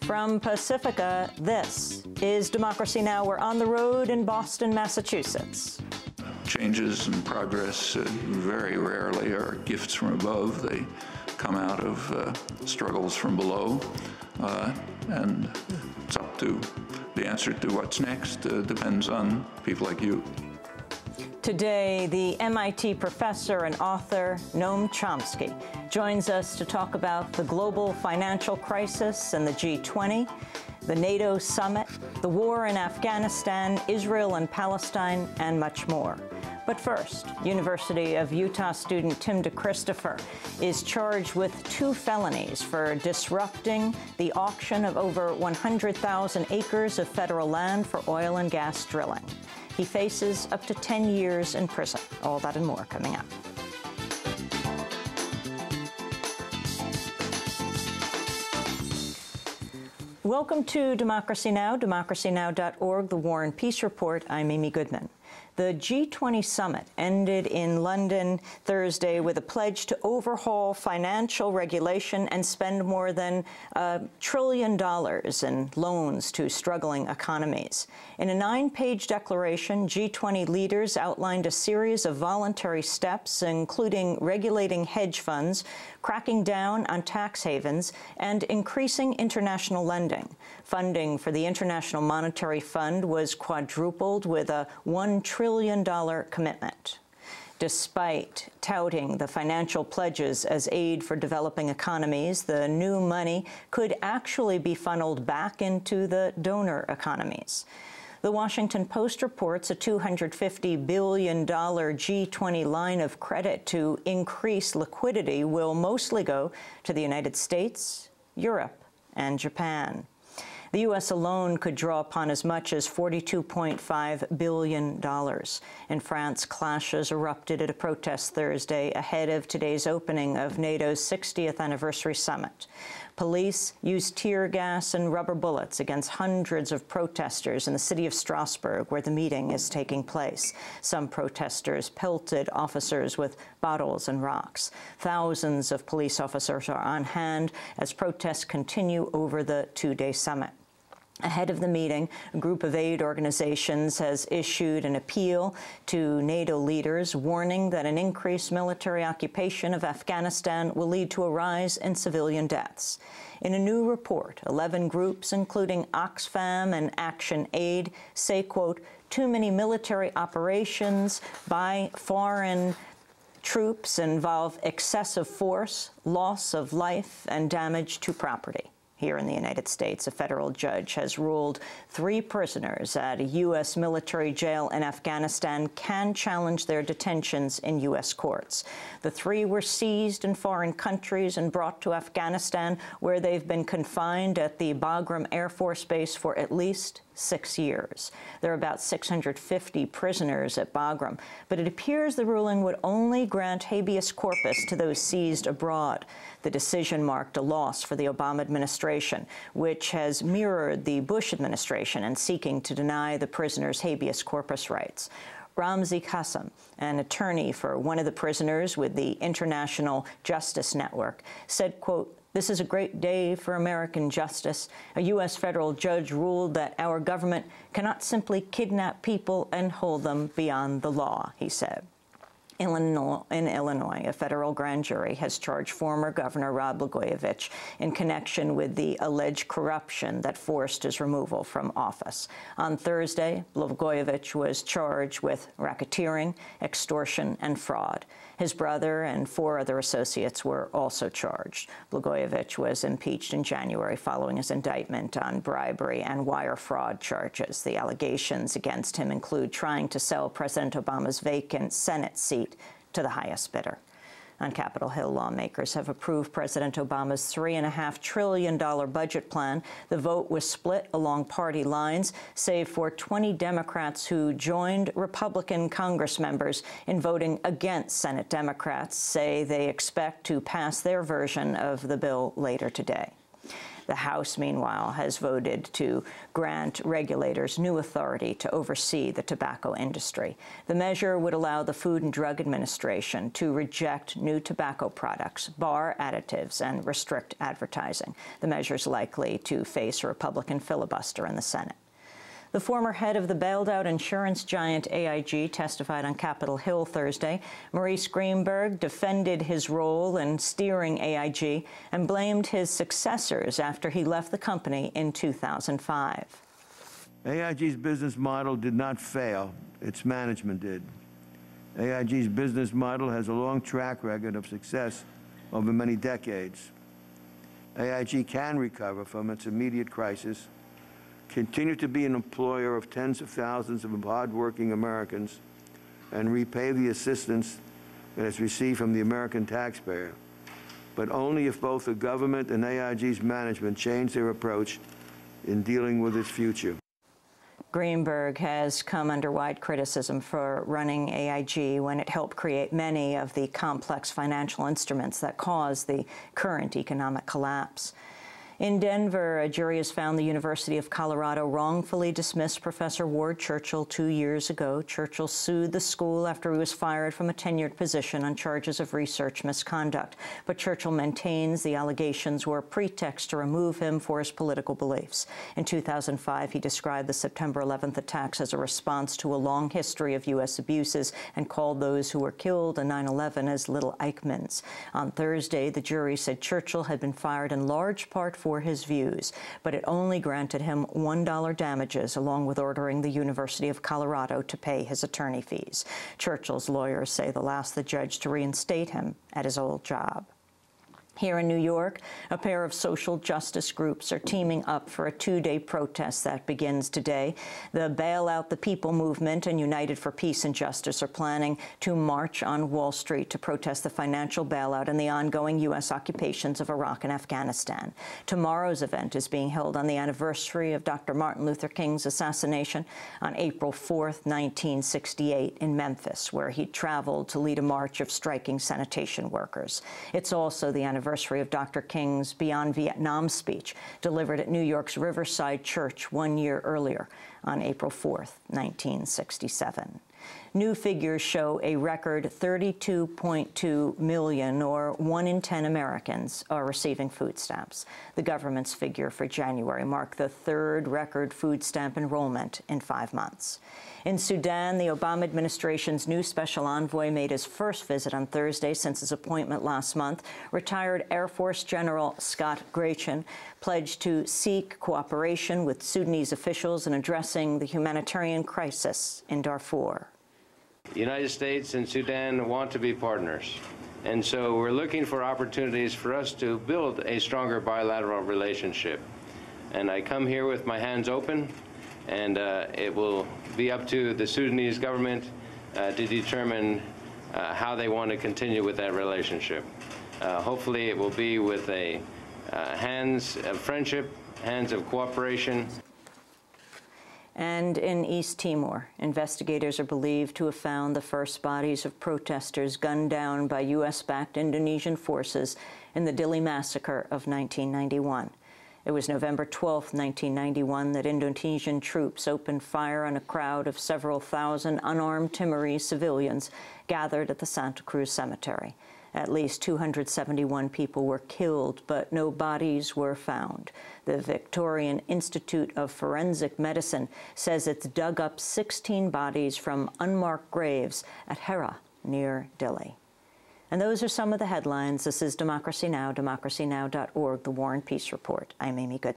From Pacifica, this is Democracy Now! We're on the road in Boston, Massachusetts. Changes and progress very rarely are gifts from above. They come out of struggles from below, and it's up to the answer to what's next depends on people like you. Today, the MIT professor and author Noam Chomsky joins us to talk about the global financial crisis and the G20, the NATO summit, the war in Afghanistan, Israel and Palestine, and much more. But first, University of Utah student Tim DeChristopher is charged with 2 felonies for disrupting the auction of over 100,000 acres of federal land for oil and gas drilling. He faces up to 10 years in prison. All that and more coming up. Welcome to Democracy Now!, democracynow.org, the War and Peace Report. I'm Amy Goodman. The G20 summit ended in London Thursday with a pledge to overhaul financial regulation and spend more than $1 trillion in loans to struggling economies. In a 9-page declaration, G20 leaders outlined a series of voluntary steps, including regulating hedge funds, cracking down on tax havens, and increasing international lending. Funding for the International Monetary Fund was quadrupled with a $1 trillion commitment. Despite touting the financial pledges as aid for developing economies, the new money could actually be funneled back into the donor economies. The Washington Post reports a $250 billion G20 line of credit to increase liquidity will mostly go to the United States, Europe, and Japan. The U.S. alone could draw upon as much as $42.5 billion. In France, clashes erupted at a protest Thursday ahead of today's opening of NATO's 60th anniversary summit. Police used tear gas and rubber bullets against hundreds of protesters in the city of Strasbourg, where the meeting is taking place. Some protesters pelted officers with bottles and rocks. Thousands of police officers are on hand as protests continue over the 2-day summit. Ahead of the meeting, a group of aid organizations has issued an appeal to NATO leaders, warning that an increased military occupation of Afghanistan will lead to a rise in civilian deaths. In a new report, 11 groups, including Oxfam and Action Aid, say, quote, too many military operations by foreign troops involve excessive force, loss of life, and damage to property. Here in the United States, a federal judge has ruled 3 prisoners at a U.S. military jail in Afghanistan can challenge their detentions in U.S. courts. The 3 were seized in foreign countries and brought to Afghanistan, where they've been confined at the Bagram Air Force Base for at least 6 years. There are about 650 prisoners at Bagram, but it appears the ruling would only grant habeas corpus to those seized abroad. The decision marked a loss for the Obama administration, which has mirrored the Bush administration in seeking to deny the prisoners habeas corpus rights. Ramzi Qassem, an attorney for one of the prisoners with the International Justice Network, said, quote, this is a great day for American justice. A U.S. federal judge ruled that our government cannot simply kidnap people and hold them beyond the law, he said. In Illinois, a federal grand jury has charged former Governor Rod Blagojevich in connection with the alleged corruption that forced his removal from office. On Thursday, Blagojevich was charged with racketeering, extortion, and fraud. His brother and 4 other associates were also charged. Blagojevich was impeached in January following his indictment on bribery and wire fraud charges. The allegations against him include trying to sell President Obama's vacant Senate seat to the highest bidder. On Capitol Hill, lawmakers have approved President Obama's $3.5 trillion budget plan. The vote was split along party lines, save for 20 Democrats who joined Republican Congress members in voting against Senate Democrats, say they expect to pass their version of the bill later today. The House, meanwhile, has voted to grant regulators new authority to oversee the tobacco industry. The measure would allow the Food and Drug Administration to reject new tobacco products, bar additives, and restrict advertising. The measure is likely to face a Republican filibuster in the Senate. The former head of the bailed-out insurance giant AIG testified on Capitol Hill Thursday. Maurice Greenberg defended his role in steering AIG and blamed his successors after he left the company in 2005. AIG's business model did not fail. Its management did. AIG's business model has a long track record of success over many decades. AIG can recover from its immediate crisis, continue to be an employer of tens of thousands of hard-working Americans, and repay the assistance it has received from the American taxpayer, but only if both the government and AIG's management change their approach in dealing with its future. Greenberg has come under wide criticism for running AIG when it helped create many of the complex financial instruments that caused the current economic collapse. In Denver, a jury has found the University of Colorado wrongfully dismissed Professor Ward Churchill 2 years ago. Churchill sued the school after he was fired from a tenured position on charges of research misconduct. But Churchill maintains the allegations were a pretext to remove him for his political beliefs. In 2005, he described the September 11th attacks as a response to a long history of U.S. abuses and called those who were killed in 9/11 as little Eichmanns. On Thursday, the jury said Churchill had been fired in large part for his views, but it only granted him $1 damages, along with ordering the University of Colorado to pay his attorney fees. Churchill's lawyers say they'll ask the judge to reinstate him at his old job. Here in New York, a pair of social justice groups are teaming up for a 2-day protest that begins today. The Bail Out the People movement and United for Peace and Justice are planning to march on Wall Street to protest the financial bailout and the ongoing U.S. occupations of Iraq and Afghanistan. Tomorrow's event is being held on the anniversary of Dr. Martin Luther King's assassination on April 4th, 1968, in Memphis, where he traveled to lead a march of striking sanitation workers. It's also the anniversary of Dr. King's Beyond Vietnam speech delivered at New York's Riverside Church 1 year earlier on April 4th, 1967. New figures show a record 32.2 million, or 1 in 10 Americans, are receiving food stamps. The government's figure for January marked the third record food stamp enrollment in 5 months. In Sudan, the Obama administration's new special envoy made his first visit on Thursday since his appointment last month. Retired Air Force General Scott Grachin pledged to seek cooperation with Sudanese officials in addressing the humanitarian crisis in Darfur. The United States and Sudan want to be partners, and so we're looking for opportunities for us to build a stronger bilateral relationship. And I come here with my hands open, and it will be up to the Sudanese government to determine how they want to continue with that relationship. Hopefully it will be with a hands of friendship, hands of cooperation. And in East Timor, investigators are believed to have found the first bodies of protesters gunned down by U.S.-backed Indonesian forces in the Dili Massacre of 1991. It was November 12, 1991, that Indonesian troops opened fire on a crowd of several thousand unarmed Timorese civilians gathered at the Santa Cruz Cemetery. At least 271 people were killed, but no bodies were found. The Victorian Institute of Forensic Medicine says it's dug up 16 bodies from unmarked graves at Hera, near Dili. And those are some of the headlines. This is Democracy Now!, democracynow.org, The War and Peace Report. I'm Amy Goodman.